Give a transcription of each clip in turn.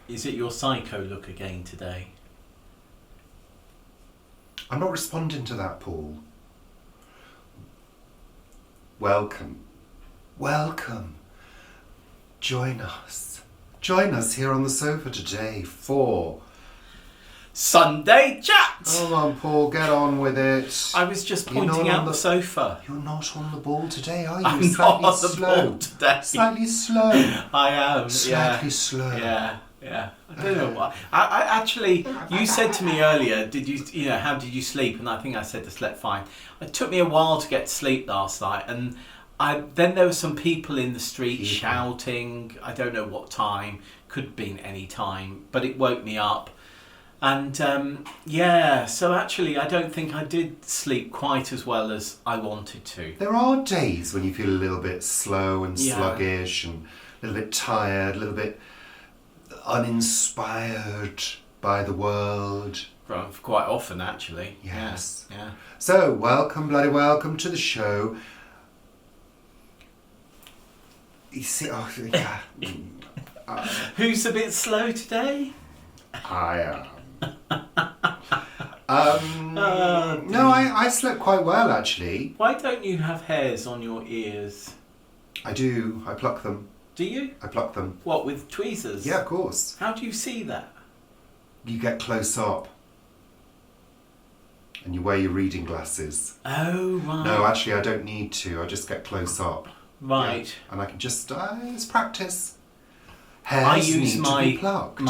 Is it your psycho look again today? I'm not responding to that, Paul. Welcome. Welcome. Join us. Join us here on the sofa today for... Sunday chat! Hold on, Paul, get on with it. I was just pointing out the sofa. You're not on the ball today, are you? I'm not on the ball today. Slightly slow. I am, Slightly slow. Yeah. I don't know why. I actually, you said to me earlier, how did you sleep? And I think I said I slept fine. It took me a while to get to sleep last night, and then there were some people in the street shouting. I don't know what time. Could have been any time, but it woke me up. And so actually I don't think I did sleep quite as well as I wanted to. There are days when you feel a little bit slow and sluggish and a little bit tired, a little bit uninspired by the world. Well, quite often actually. Yes. Yeah. So, bloody welcome to the show. You see, Who's a bit slow today? I am. No, I slept quite well actually. Why don't you have hairs on your ears? I do. I pluck them. Do you? I pluck them. What, with tweezers? Yeah, of course. How do you see that? You get close up. And you wear your reading glasses. Oh, right. No, actually I don't need to. I just get close up. Right. Yeah. And I can just, it's practice. I Hairs use need to be plucked.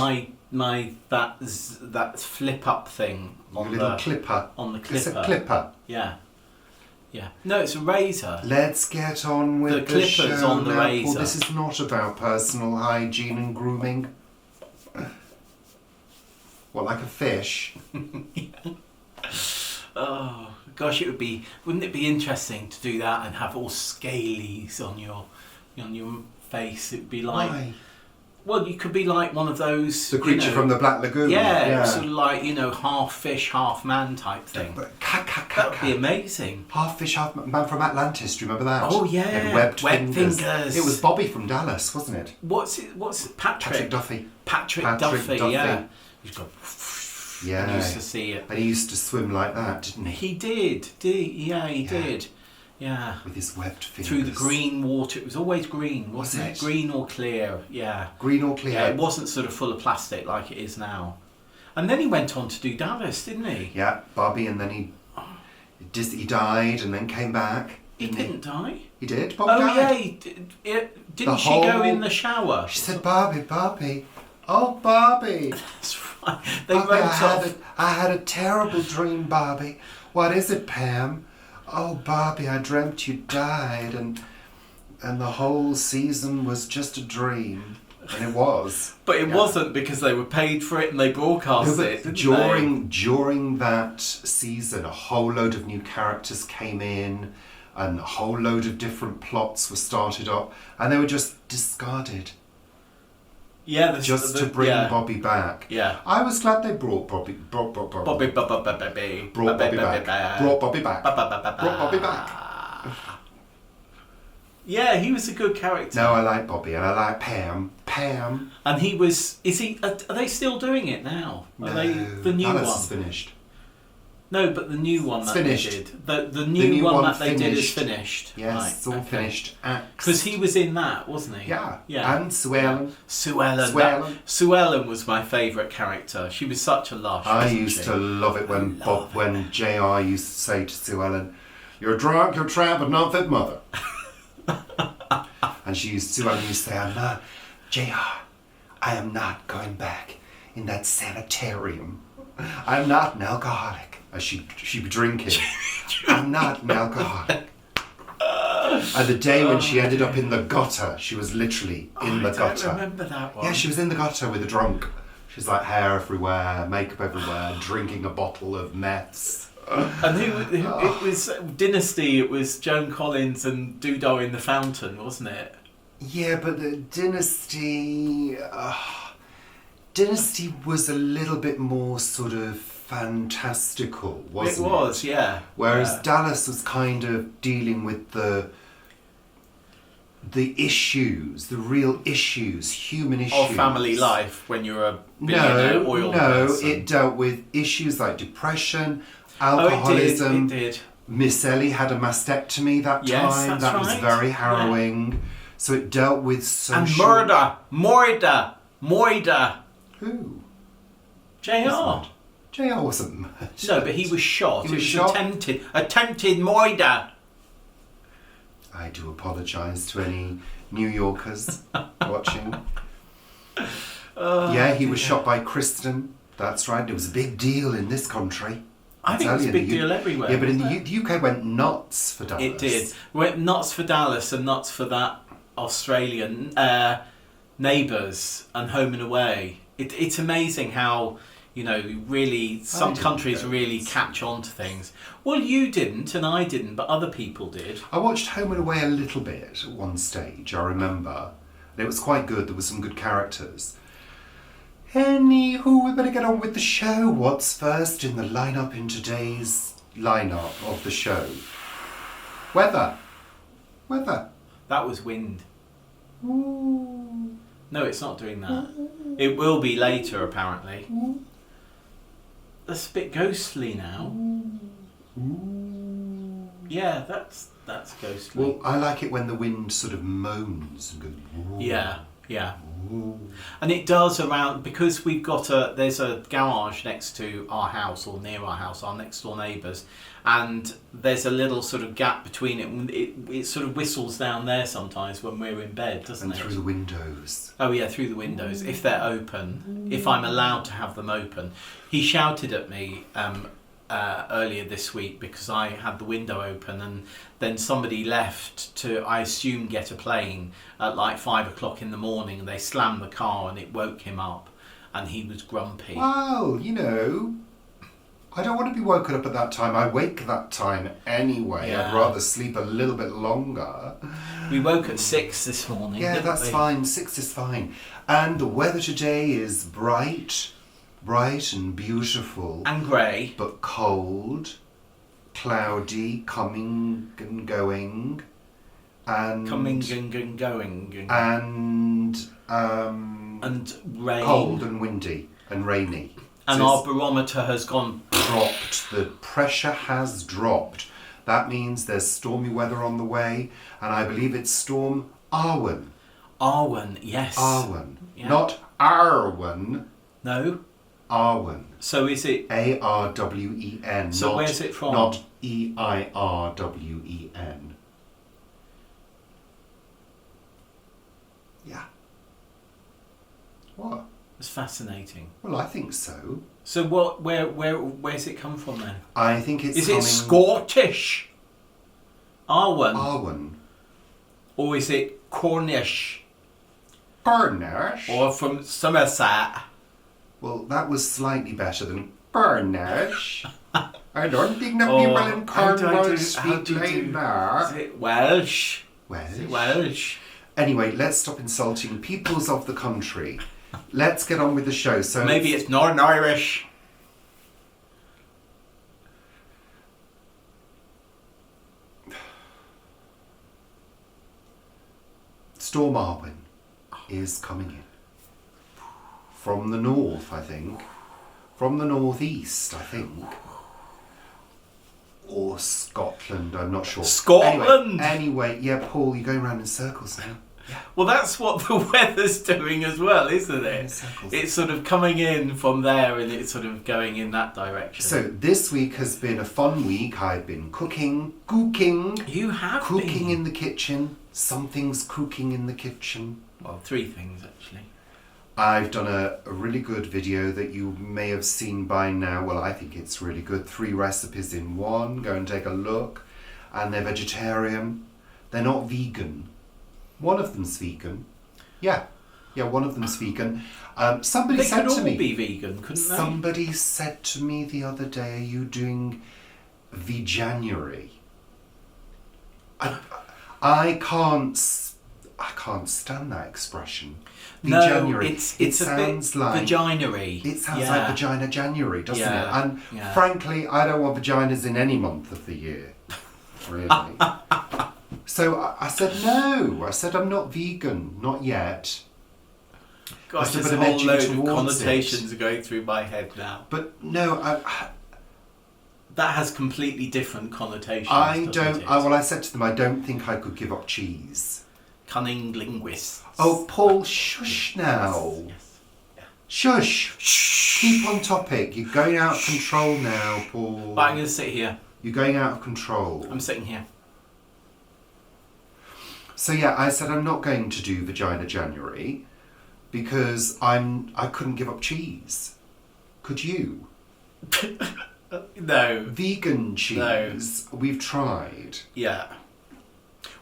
that flip up thing on your little clipper. On the clipper. It's a clipper. Yeah. No, it's a razor. Let's get on with the clippers show on the now. razor. Well, this is not about personal hygiene and grooming. What, like a fish? Oh gosh, wouldn't it be interesting to do that and have all scalies on your face? It'd be like, why? Well, you could be like one of those. The creature from the Black Lagoon. Yeah, sort of like, half fish, half man type thing. That would be amazing. Half fish, half man from Atlantis. Do you remember that? Oh yeah, and webbed fingers. fingers. It was Bobby from Dallas, wasn't it? What's it? Patrick Duffy. Patrick Duffy. Yeah. He's got. Yeah. I used to see it. And he used to swim like that, didn't he? He did. He did. Yeah. With his webbed fingers. Through the green water. It was always green, wasn't it? Green or clear. Yeah. Green or clear. Yeah, it wasn't sort of full of plastic like it is now. And then he went on to do Dallas, didn't he? Yeah, Bobby, and then he died and then came back. He didn't die. He did? Bobby died. Yeah, he did. Didn't she go in the shower? She said, Bobby. Oh, Bobby. That's right. They Bobby, wrote off. I had a terrible dream, Bobby. What is it, Pam? Oh, Bobby, I dreamt you died and the whole season was just a dream. And it was. But it wasn't, because they were paid for it and they broadcast it, didn't during that season, a whole load of new characters came in and a whole load of different plots were started up and they were just discarded. Yeah, to bring Bobby back. Yeah, I was glad they brought Bobby back. Yeah, he was a good character. No, I like Bobby and I like Pam. And he was. Are they still doing it now? Are they the new Dallas one? Is finished. No, but the new one that they did. The new one that they did is finished. Yes, right, it's all finished. Because he was in that, wasn't he? Yeah. And Sue Ellen. Sue Ellen was my favourite character. She was such a lush. I used to love it when JR used to say to Sue Ellen, "You're drunk, you're tramp, but not fit mother." And Sue Ellen used to say, "I'm not, JR, I am not going back in that sanitarium. I'm not an alcoholic." As she'd be drinking. I'm not an alcoholic. And the day when she ended up in the gutter, she was literally in the gutter. I don't remember that one. Yeah, she was in the gutter with a drunk. She's like hair everywhere, makeup everywhere, drinking a bottle of meths. And it was Dynasty, it was Joan Collins and Doodah in the Fountain, wasn't it? Yeah, but the Dynasty was a little bit more sort of fantastical, wasn't it? It was, yeah. Whereas Dallas was kind of dealing with the the issues, the real issues, human issues. Of family life when you're a billionaire oil person. It dealt with issues like depression, Oh, alcoholism. it did. Miss Ellie had a mastectomy that Yes, time. that's That was right. very harrowing. So it dealt with social... And murder. Moida. Who? JR. JR wasn't murdered. No, but he was shot. He was it shot? was attempted murder. I do apologise to any New Yorkers watching. Yeah, he was shot by Kristen. That's right. It was a big deal in this country. I think it was a big deal everywhere. Yeah, but in wasn't the UK went nuts for Dallas. it did. Went nuts for Dallas and nuts for that Australian Neighbours and Home and Away. It's amazing how, really some didn't countries go. really catch on to things. Well, you didn't and I didn't, but other people did. I watched Home and Away a little bit at one stage, I remember. And it was quite good. There were some good characters. Anywho, we better get on with the show. What's first in the lineup in today's lineup of the show? Weather. That was wind. Ooh. No, it's not doing that. It will be later, apparently. That's a bit ghostly now. Ooh. Yeah, that's ghostly. Well, I like it when the wind sort of moans and goes. Ooh. Yeah. Ooh. And it does around, because we've got there's a garage next to our house, or near our house, our next door neighbours, and there's a little sort of gap between it, and it sort of whistles down there sometimes when we're in bed, doesn't And it? through the windows. Oh yeah, through the windows, if they're open, if I'm allowed to have them open. He shouted at me earlier this week because I had the window open, and then somebody left to, I assume, get a plane at like 5 o'clock in the morning, and they slammed the car and it woke him up and he was grumpy. Well, I don't want to be woken up at that time. I wake that time anyway. Yeah. I'd rather sleep a little bit longer. We woke at 6 this morning. Yeah, didn't that's we? fine. 6 is fine. And the weather today is bright and beautiful. And grey. But cold, cloudy, coming and going. And Coming and going. and rain. cold and windy and rainy. And So our it's barometer has gone. dropped. The pressure has dropped. That means there's stormy weather on the way, and I believe it's Storm Arwen. Arwen, yes. Arwen. Yeah. Not Arwen. No? Arwen. So is it... Arwen. So where's it from? Not Eirwen. Yeah. What? It's fascinating. Well, I think so. So where's it come from then? I think it's Is coming... it Scottish? Arwen? Arwen. Or is it Cornish? Cornish? Or from Somerset? Well, that was slightly better than Cornish. I don't think the people in Cornwall speak like that. Is it Welsh? Welsh? Is it Welsh? Anyway, let's stop insulting peoples of the country. Let's get on with the show. So Maybe it's Northern Irish. Storm Arwen is coming in. From the north, I think. From the northeast, I think. Or Scotland, I'm not sure. Scotland? Anyway, yeah, Paul, you're going around in circles now. Yeah. Well, that's what the weather's doing as well, isn't it? Circles. It's sort of coming in from there and it's sort of going in that direction. So this week has been a fun week. I've been cooking. You have Cooking been. in the kitchen. Something's cooking in the kitchen. Well, 3 things actually. I've done a really good video that you may have seen by now. Well, I think it's really good. 3 recipes in one. Go and take a look. And they're vegetarian. They're not vegan. One of them's vegan. Yeah, one of them's vegan. Somebody They said could to all me... be vegan, couldn't they? Somebody said to me the other day, are you doing Veganuary? I can't stand that expression. No, Veganuary. it's it a sounds bit like vaginary. It sounds like Vagina January, doesn't it? Yeah, And yeah. frankly, I don't want vaginas in any month of the year. Really. So I said no. I said I'm not vegan, not yet. Gosh, There's there's a a bit of whole edging load of towards connotations going through my head now. But no, That has completely different connotations. I doesn't don't. it? Well, I said to them, I don't think I could give up cheese. Cunning linguists. Oh, Paul, shush now. Yes. Shush. Keep on topic. You're going out of control now, Paul. But I'm going to sit here. You're going out of control. I'm sitting here. So yeah, I said I'm not going to do Vagina January because I couldn't give up cheese. Could you? No. Vegan cheese. No. We've tried. Yeah.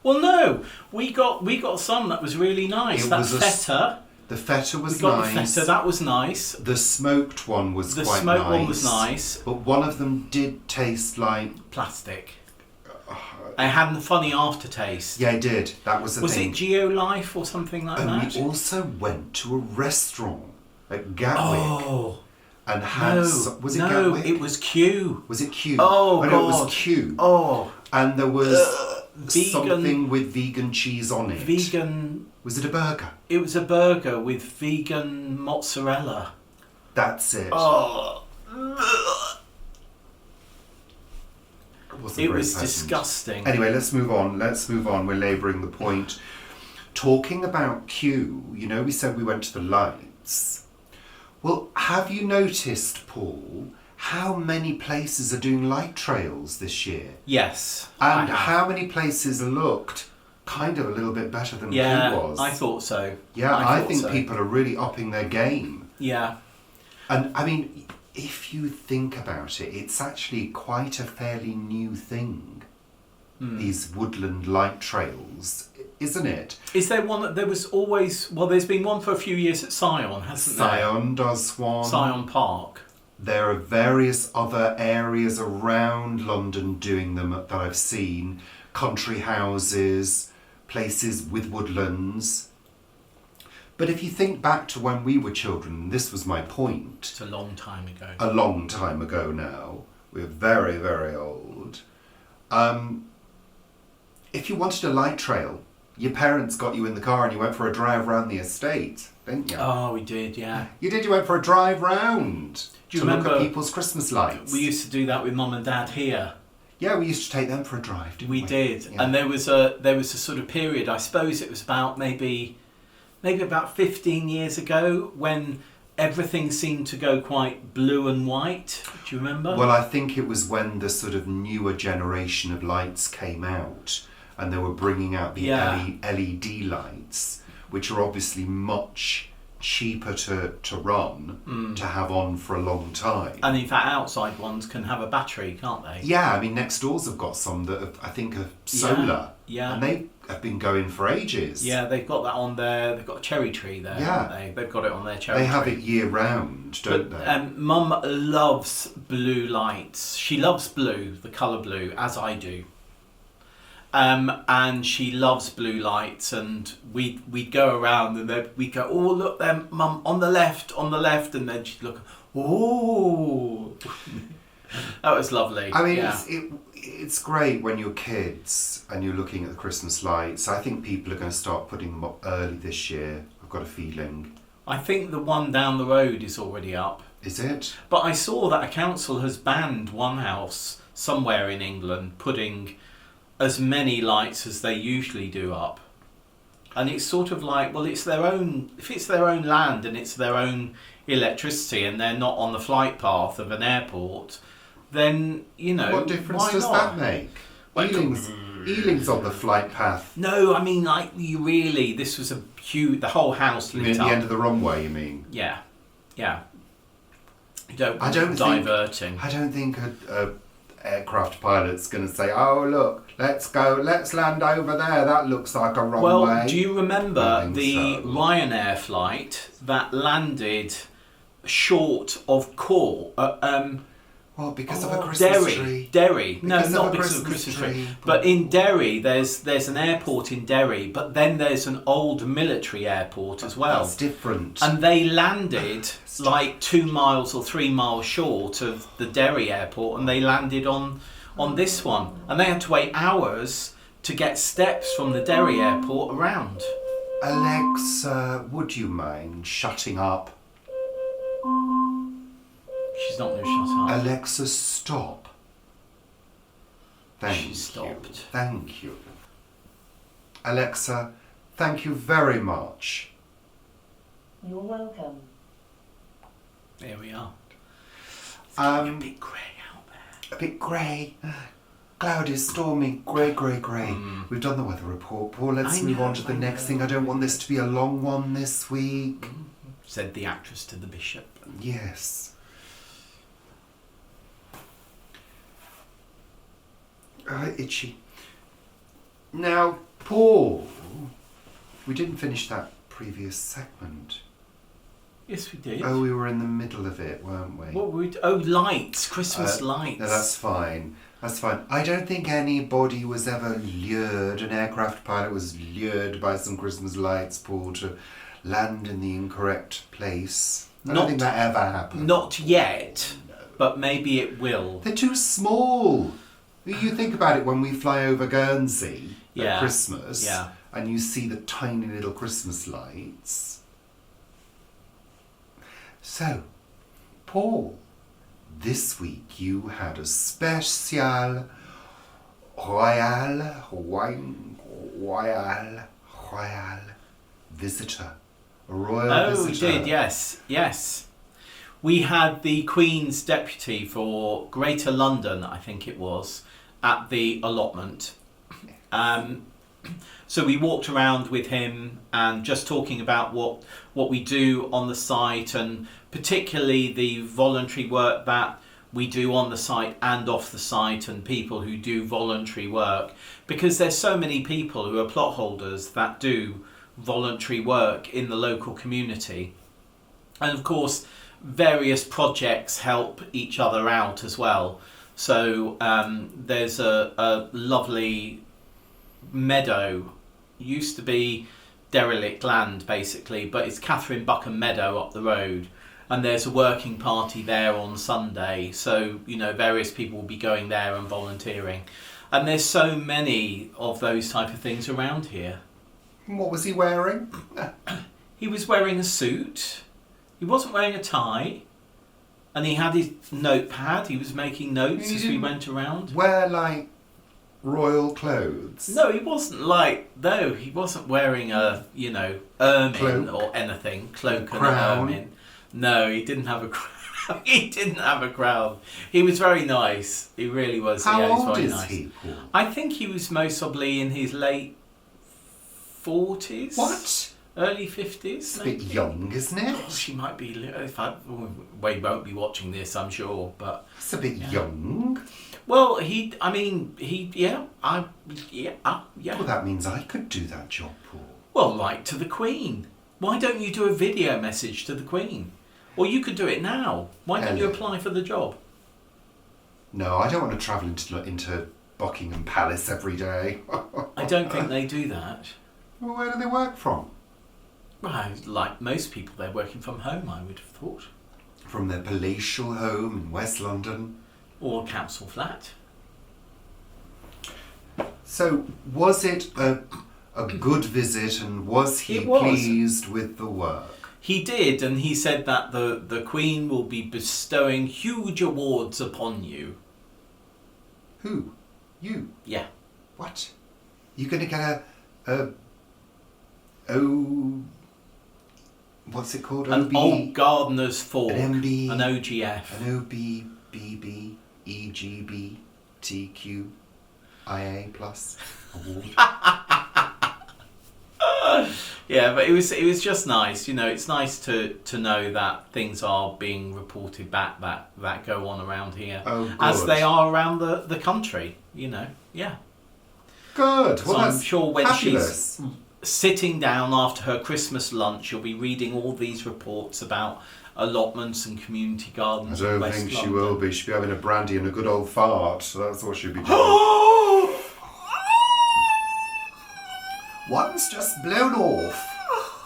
Well, no. We got some that was really nice. That feta. The feta was nice. We got the feta. That was nice. The smoked one was quite nice. The smoked one was nice. But one of them did taste like plastic. It had a funny aftertaste. Yeah, it did. That was the thing. Was it Geo Life or something like that? And we also went to a restaurant at Gatwick. Oh. And had was it Gatwick? It was Q. Was it Q? Oh, God. No, it was Q. Oh. And there was vegan, something with vegan cheese on it. Vegan. Was it a burger? It was a burger with vegan mozzarella. That's it. Oh. It was pleasant. Disgusting. Anyway, let's move on. We're labouring the point. Talking about Q, we said we went to the lights. Well, have you noticed, Paul, how many places are doing light trails this year? Yes. And how many places looked kind of a little bit better than Q was? I thought so. Yeah, I think people are really upping their game. Yeah. And I mean, if you think about it, it's actually quite a fairly new thing. These woodland light trails, isn't it? Is there one that there was always... Well, there's been one for a few years at Scion, hasn't there? Scion does one. Scion Park. There are various other areas around London doing them that I've seen. Country houses, places with woodlands. But if you think back to when we were children, this was my point. It's a long time ago. A long time ago now. We're very, very old. If you wanted a light trail, your parents got you in the car and you went for a drive around the estate, didn't you? Oh, we did, yeah. You did, you went for a drive round. Do you remember look at people's Christmas lights? We used to do that with Mum and Dad here. Yeah, we used to take them for a drive, didn't we? We did. Yeah. And there was a sort of period, I suppose it was about maybe about 15 years ago, when everything seemed to go quite blue and white. Do you remember? Well, I think it was when the sort of newer generation of lights came out and they were bringing out the LED lights, which are obviously much cheaper to run, to have on for a long time. And in fact, outside ones can have a battery, can't they? Yeah, I mean, next doors have got some that I think are solar. Yeah. And they have been going for ages. Yeah, they've got that on there. They've got a cherry tree there, haven't they? They've got it on their cherry tree. They have it year round, don't they? Mum loves blue lights. She loves blue, the colour blue, as I do. And she loves blue lights, and we'd go around and then we'd go, oh, look there, Mum, on the left, and then she'd look, oh. That was lovely. I mean, it's great when you're kids and you're looking at the Christmas lights. I think people are going to start putting them up early this year. I've got a feeling. I think the one down the road is already up. Is it? But I saw that a council has banned one house somewhere in England putting as many lights as they usually do up. And it's sort of like, well, it's their own, if it's their own land and it's their own electricity and they're not on the flight path of an airport, then, what difference does that make? Ealing's on the flight path. No, I mean, this was a huge, the whole house lit up. You mean at the end of the runway, you mean? Yeah. I don't think a aircraft pilot's going to say, oh, look, let's land over there. That looks like a runway. Well, do you remember the Ryanair flight that landed short of Cork? Because of a Christmas tree. Derry. No, not because of a Christmas tree. But in Derry, there's an airport in Derry, but then there's an old military airport as well. That's different. And they landed like 2 miles or 3 miles short of the Derry airport, and they landed on this one. And they had to wait hours to get steps from the Derry airport around. Alexa, would you mind shutting up? She's not going to shut up. Alexa, stop. Thank She you. stopped. Thank you. Alexa, thank you very much. You're welcome. There we are. It's getting a bit grey out there. A bit grey. Cloudy, stormy, grey. We've done the weather report, Paul. Let's move on to the next thing. I don't want this to be a long one this week. Said the actress to the bishop. Yes. Itchy. Now, Paul, we didn't finish that previous segment. Yes, we did. Oh, we were in the middle of it, weren't we? What were we? Oh, lights, Christmas lights. No, that's fine. That's fine. I don't think anybody was ever lured, an aircraft pilot was lured by some Christmas lights, Paul, to land in the incorrect place. I don't think that ever happened. Not yet, but maybe it will. They're too small. You think about it when we fly over Guernsey at Christmas, and you see the tiny little Christmas lights. So, Paul, this week you had a special royal visitor. A royal visitor. We did, yes. We had the Queen's Deputy for Greater London, I think it was, at the allotment. So we walked around with him and just talking about what we do on the site, and particularly the voluntary work that we do on the site and off the site, and people who do voluntary work, because there's so many people who are plot holders that do voluntary work in the local community. And of course, various projects help each other out as well. So there's a lovely meadow, used to be derelict land basically, but it's Catherine Buckham Meadow up the road, and there's a working party there on Sunday, so various people will be going there and volunteering, and there's so many of those type of things around here. What was he wearing? He was wearing a suit, he wasn't wearing a tie, and he had his notepad, he was making notes as we went around. Wear like royal clothes? No, he wasn't he wasn't wearing a, ermine Cloak. or anything, cloak and Crown. ermine. No, he didn't have a crown. He didn't have a crown. He was very nice. He really was. How he was old very is nice. he, Paul? I think he was most probably in his late 40s. What? Early 50s. It's a bit young, isn't it? Oh, she might be. We won't be watching this, I'm sure, but It's a bit young. well, yeah. Well, that means I could do that job, Paul. Well, like to the Queen. Why don't you do a video message to the Queen? Or you could do it now. Why don't you apply for the job? No, I don't want to travel into Buckingham Palace every day. I don't think they do that. Well, where do they work from? Well, like most people, they're working from home, I would have thought. From their palatial home in West London. Or a council flat. So, was it a good visit, and was he pleased with the work? He did, and he said that the Queen will be bestowing huge awards upon you. Who? You? Yeah. What? You're going to get what's it called? An OB? old gardener's fork. An MB? An OGF. An OB, BB, EGB, TQ, IA plus award. Yeah, but it was just nice. It's nice to know that things are being reported back that go on around here. Oh, good. As they are around the country, yeah. Good. So Well, I'm that's sure when fabulous. she's sitting down after her Christmas lunch, she'll be reading all these reports about allotments and community I gardens in don't West think she London. will be. She'll be having a brandy and a good old fart. So that's what she'll be doing. One's just blown off.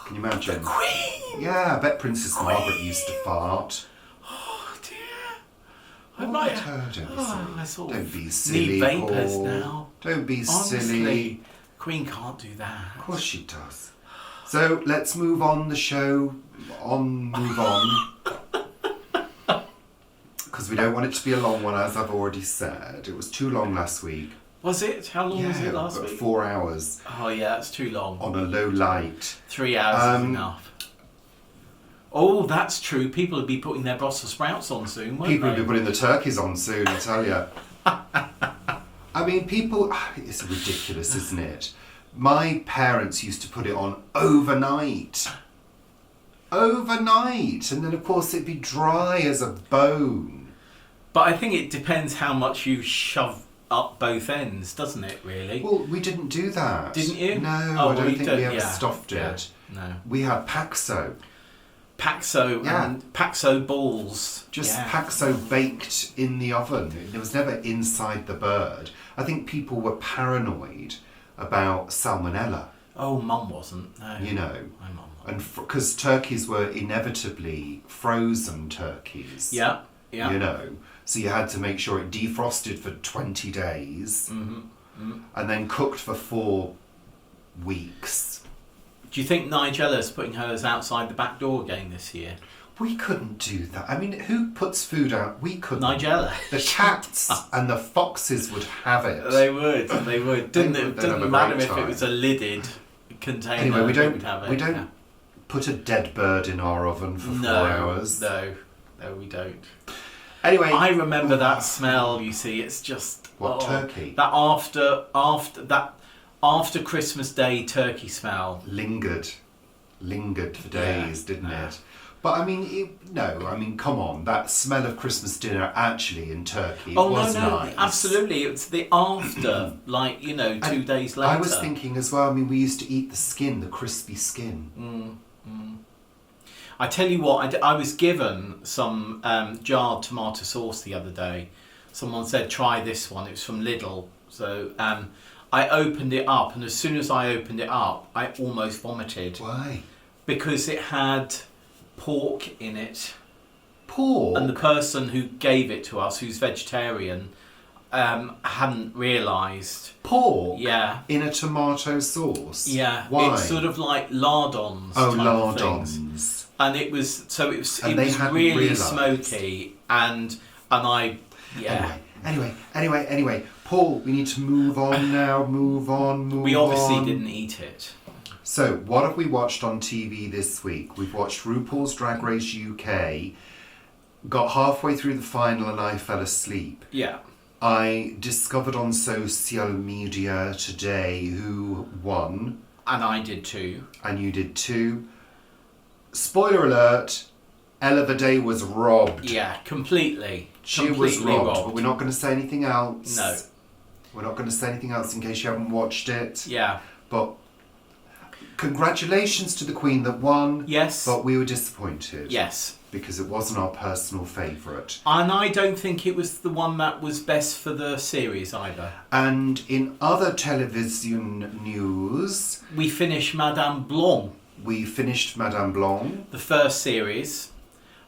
Can you imagine? The Queen! Yeah, I bet Princess Margaret used to fart. Oh dear. Oh, I might don't be silly. I sort Don't of be silly, need vapors Paul. now. Don't be Honestly, silly. Queen can't do that. Of course she does. So let's move on the show. Move on. Because we don't want it to be a long one, as I've already said. It was too long last week. Was it? How long was it last week? 4 hours. Oh yeah, that's too long. On a low light. 3 hours is enough. Oh, that's true. People will be putting their Brussels sprouts on soon, won't People they? will be putting the turkeys on soon, I tell you. I mean, people... It's ridiculous, isn't it? My parents used to put it on overnight. Overnight. And then, of course, it'd be dry as a bone. But I think it depends how much you shove up both ends, doesn't it, really? Well, we didn't do that. Didn't you? No, Oh, I don't we think don't- we ever yeah, stuffed yeah, it. No. We had Paxo. Paxo and Paxo balls. Just yeah. Paxo baked in the oven. It was never inside the bird. I think people were paranoid about salmonella, Oh, Mum wasn't. No. you know. My mum wasn't. And because turkeys were inevitably frozen turkeys. Yeah, yeah. You know. So you had to make sure it defrosted for 20 days and then cooked for 4 weeks. Do you think Nigella's putting hers outside the back door again this year? We couldn't do that. I mean, who puts food out? We couldn't. Nigella. The cats and the foxes would have it. They would. They would. They'd It have didn't a matter great if it time. was a lidded container. Anyway, we they don't would have it, we don't yeah. put a dead bird in our oven for 4 hours. No, we don't. Anyway, I remember that smell. You see, it's just What, turkey? That after Christmas Day turkey smell. lingered for days, didn't Yeah. it? But I mean, come on, that smell of Christmas dinner actually in Turkey was nice. Absolutely. It's the after, 2 days later. I was thinking as well. I mean, we used to eat the skin, the crispy skin. I tell you what, I was given some jarred tomato sauce the other day. Someone said, try this one. It was from Lidl. So I opened it up, and as soon as I opened it up, I almost vomited. Why? Because it had pork in it. Pork? And the person who gave it to us, who's vegetarian, hadn't realised. Pork? Yeah. In a tomato sauce? Yeah. Why? It's sort of like lardons. Oh, type of things. lardons. And it was And they hadn't really realised. smoky, and I Anyway, Paul, we need to move on now. Move on. we obviously didn't eat it. So, what have we watched on TV this week? We've watched RuPaul's Drag Race UK. Got halfway through the final and I fell asleep. Yeah. I discovered on social media today who won. And I did too. And you did too. Spoiler alert, Ella Day was robbed. Yeah, completely. She was robbed, but we're not going to say anything else. No. We're not going to say anything else in case you haven't watched it. Yeah. But congratulations to the Queen that won. Yes. But we were disappointed. Yes. Because it wasn't our personal favourite. And I don't think it was the one that was best for the series either. And in other television news, We finished Madame Blanc, we finished Madame Blanc. the first series,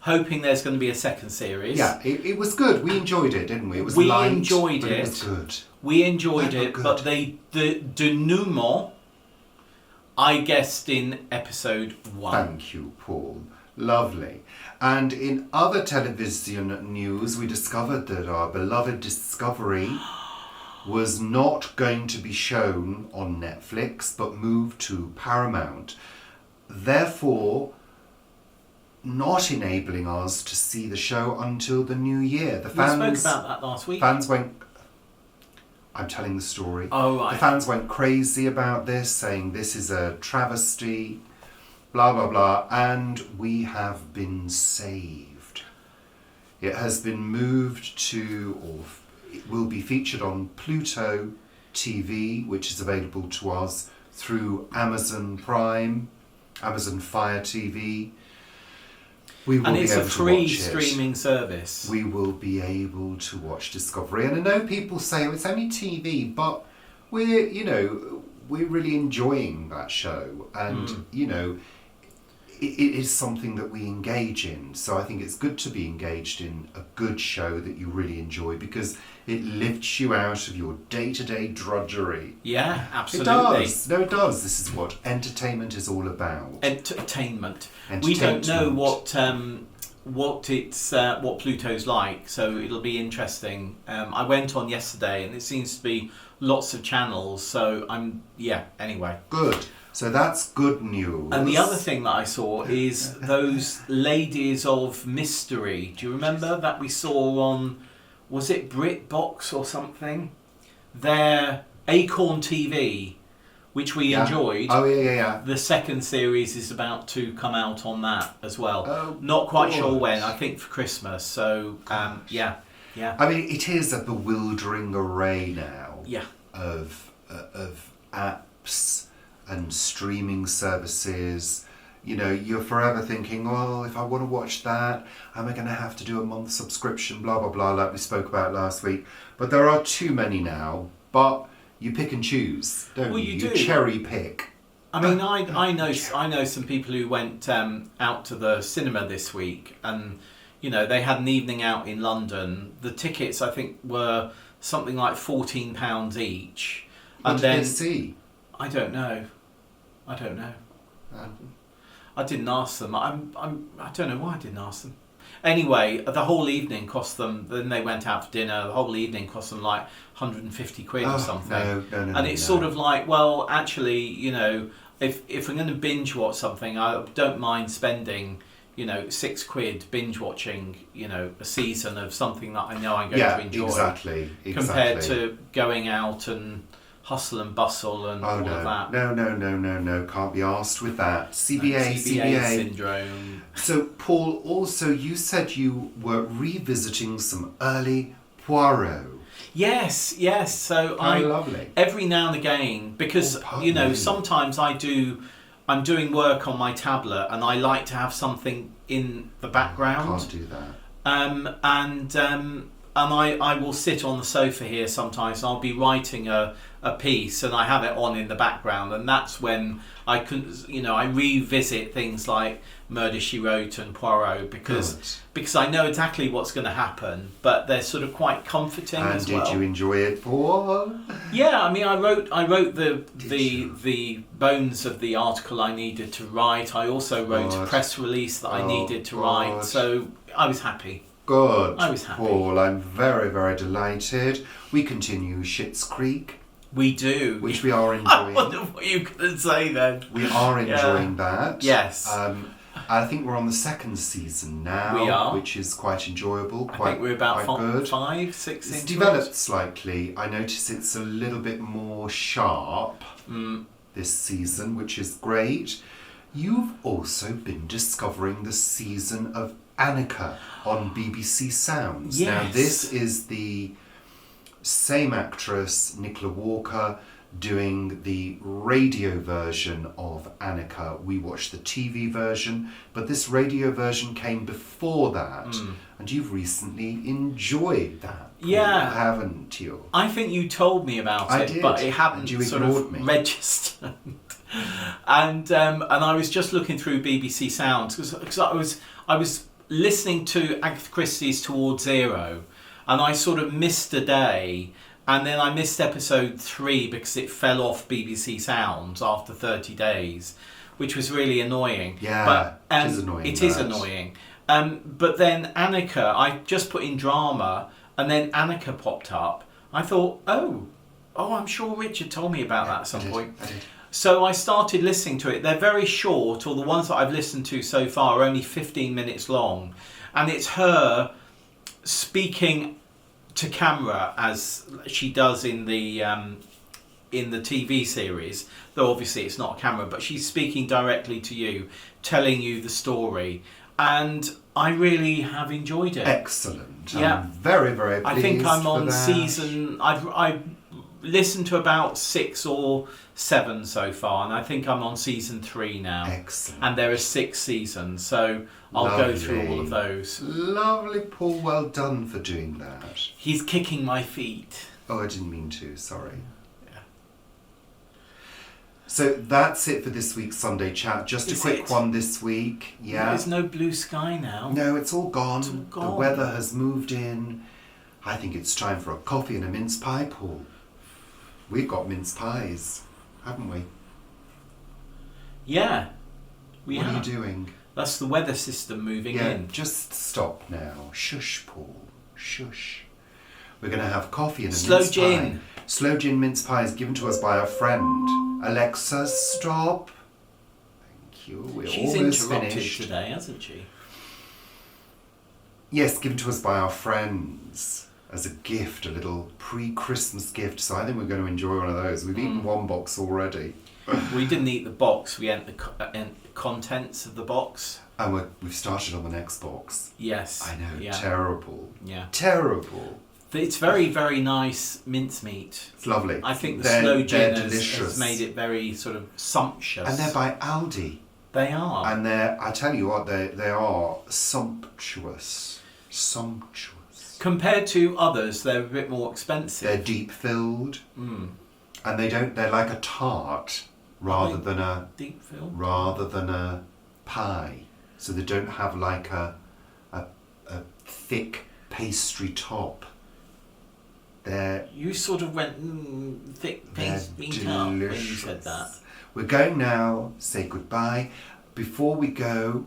hoping there's going to be a second series. Yeah, it was good. We enjoyed it, didn't we? It was We light, enjoyed but it. it was good. We enjoyed They were it, good. but the denouement, I guessed in episode 1. Thank you, Paul. Lovely. And in other television news, we discovered that our beloved Discovery was not going to be shown on Netflix, but moved to Paramount. Therefore, not enabling us to see the show until the new year. The fans, We spoke about that last week. fans went... I'm telling the story. Oh, right. The fans went crazy about this, saying this is a travesty, blah, blah, blah, and we have been saved. It has been moved to, or it will be featured on Pluto TV, which is available to us through Amazon Prime, Amazon Fire TV. We will And be it's able a to free watch it. streaming service. We will be able to watch Discovery. And I know people say, oh, it's only TV, but we're really enjoying that show. And, it is something that we engage in. So I think it's good to be engaged in a good show that you really enjoy because it lifts you out of your day-to-day drudgery. Yeah, It absolutely. does. No, it does. This is what entertainment is all about. Entertainment. We don't know what Pluto's like, so it'll be interesting. I went on yesterday, and it seems to be lots of channels. So anyway. Good. So that's good news. And the other thing that I saw is those ladies of mystery. Do you remember that we saw on, was it BritBox or something? Their Acorn TV, which we enjoyed. Oh, yeah. The second series is about to come out on that as well. Oh, not quite sure gosh. when. I think for Christmas. So yeah. I mean, it is a bewildering array now. Yeah. Of apps and streaming services. You know, you're forever thinking, well, if I want to watch that, am I going to have to do a month subscription? Blah blah blah, like we spoke about last week. But there are too many now. But you pick and choose, don't Well, you? you do. Cherry pick. I mean, I know some people who went out to the cinema this week, and you know they had an evening out in London. The tickets I think were something like £14 each, What and did then they see? I don't know. I didn't ask them. I don't know why I didn't ask them. Anyway, the whole evening cost them. Then they went out for dinner. The whole evening cost them like 150 quid or something. No. And it's sort of like, well, actually, you know, if I'm going to binge watch something, I don't mind spending, you know, £6 binge watching, you know, a season of something that I know I'm going to enjoy. Exactly. Compared to going out and hustle and bustle and all of that. No, can't be asked with that. CBA syndrome. So, Paul, also you said you were revisiting some early Poirot. Yes. So lovely. every now and again, because you know, sometimes I'm doing work on my tablet, and I like to have something in the background. Can't do that. And I will sit on the sofa here sometimes, and I'll be writing a piece, and I have it on in the background, and that's when I revisit things like Murder, She Wrote and Poirot because I know exactly what's going to happen, but they're sort of quite comforting And as well. did you enjoy it, Paul? Yeah, I mean, I wrote the bones of the article I needed to write. I also wrote a press release that I needed to write, so I was happy. Good. I was happy. Paul, I'm very, very delighted. We continue Schitt's Creek. We do. Which we are I enjoying. wonder what you could say then. We are enjoying that. Yes. I think we're on the second season now. We are. Which is quite enjoyable. I think we're about good. 5, 6 It's into developed slightly. I notice it's a little bit more sharp this season, which is great. You've also been discovering the season of Annika on BBC Sounds. Yes. Now, this is the same actress, Nicola Walker, doing the radio version of Annika. We watched the TV version, but this radio version came before that. And you've recently enjoyed that, Paul, haven't you? I think you told me about I it, did, but it hadn't and you sort ignored of me. registered. And I was just looking through BBC Sounds because I was listening to Agatha Christie's Towards Zero, and I sort of missed a day, and then I missed episode 3 because it fell off BBC Sounds after 30 days, which was really annoying. Yeah, but, it is annoying. It is annoying. But then Annika, I just put in drama, and then Annika popped up. I thought, oh, I'm sure Richard told me about that at some point. I did. So I started listening to it. They're very short, or the ones that I've listened to so far are only 15 minutes long. And it's her speaking to camera as she does in the TV series. Though obviously it's not a camera, but she's speaking directly to you, telling you the story. And I really have enjoyed it. Excellent. Yeah. I'm very, very pleased I think I'm for on that. season... I've listened to about 6 or 7 so far, and I think I'm on season 3 now. Excellent. And there are 6 seasons, so I'll go through all of those. Lovely, Paul. Well done for doing that. He's kicking my feet. Oh, I didn't mean to. Sorry. So that's it for this week's Sunday chat. Just Is a quick it? one this week. Yeah. There's no blue sky now. No, it's all gone. It's all The gone. weather has moved in. I think it's time for a coffee and a mince pie, Paul. We've got mince pies, haven't we? Yeah. We What have. are you doing? That's the weather system moving Yeah, in. just stop now. Shush, Paul. Shush. We're going to have coffee and a Slow mince gin. pie. Slow gin mince pie is given to us by a friend. Alexa, stop. Thank you. We're She's almost interrupted finished. today, hasn't she? Yes, given to us by our friends as a gift, a little pre-Christmas gift. So I think we're going to enjoy one of those. We've eaten one box already. We didn't eat the box. We ate the contents of the box. And we've started on the next box. Yes. I know, Yeah. terrible. Yeah. Terrible. It's very, very nice mincemeat. It's lovely. I think the They're- slow they're gin has delicious. made it very sort of sumptuous. And they're by Aldi. They are. And I tell you what, they are sumptuous. Sumptuous. Compared to others, they're a bit more expensive. They're deep filled. Mm. And they're like a tart rather Right. than a pie. So they don't have like a thick pastry top. You sort of went thick paste meat up when you said that. We're going now. Say goodbye. Before we go,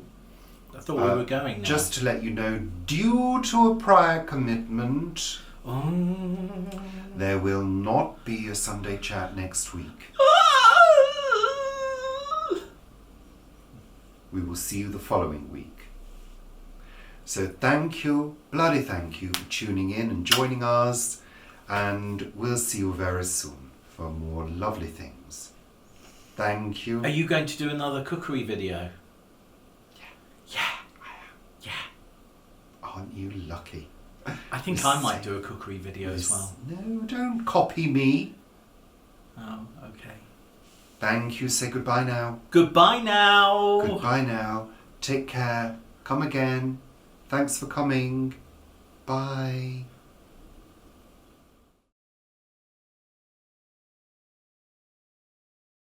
I thought we were going now. just to let you know, due to a prior commitment, there will not be a Sunday chat next week. We will see you the following week. So thank you, bloody thank you for tuning in and joining us, and we'll see you very soon for more lovely things. Thank you. Are you going to do another cookery video? Yeah, I am. Yeah. Aren't you lucky? I think I might do a cookery video as well. No, don't copy me. Oh, okay. Thank you. Say goodbye now. Goodbye now. Goodbye now. Take care. Come again. Thanks for coming. Bye.